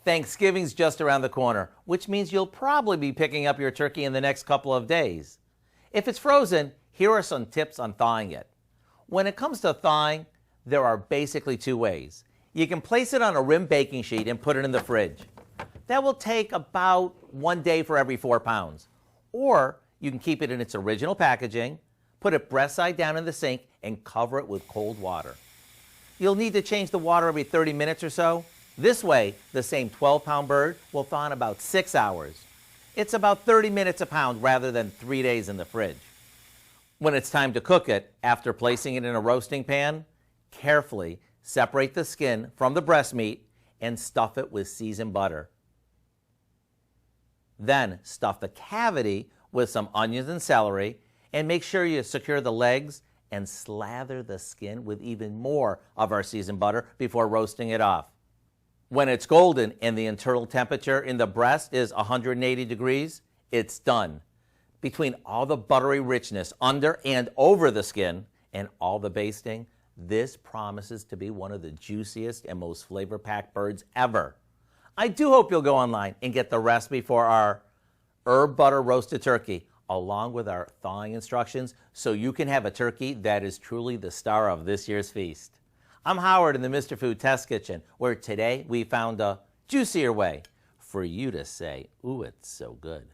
Thanksgiving's just around the corner, which means you'll probably be picking up your turkey in the next couple of days. If it's frozen, here are some tips on thawing it. When it comes to thawing, there are basically two ways. You can place it on a rimmed baking sheet and put it in the fridge. That will take about 1 day for every 4 pounds. Or you can keep it in its original packaging, put it breast side down in the sink, and cover it with cold water. You'll need to change the water every 30 minutes or so. This way, the same 12-pound bird will thaw in about 6 hours. It's about 30 minutes a pound rather than 3 days in the fridge. When it's time to cook it, after placing it in a roasting pan, carefully separate the skin from the breast meat and stuff it with seasoned butter. Then stuff the cavity with some onions and celery, and make sure you secure the legs and slather the skin with even more of our seasoned butter before roasting it off. When it's golden and the internal temperature in the breast is 180 degrees, it's done. Between all the buttery richness under and over the skin and all the basting, this promises to be one of the juiciest and most flavor-packed birds ever. I do hope you'll go online and get the recipe for our herb butter roasted turkey, along with our thawing instructions, so you can have a turkey that is truly the star of this year's feast. I'm Howard in the Mr. Food Test Kitchen, where today we found a juicier way for you to say, "Ooh, it's so good."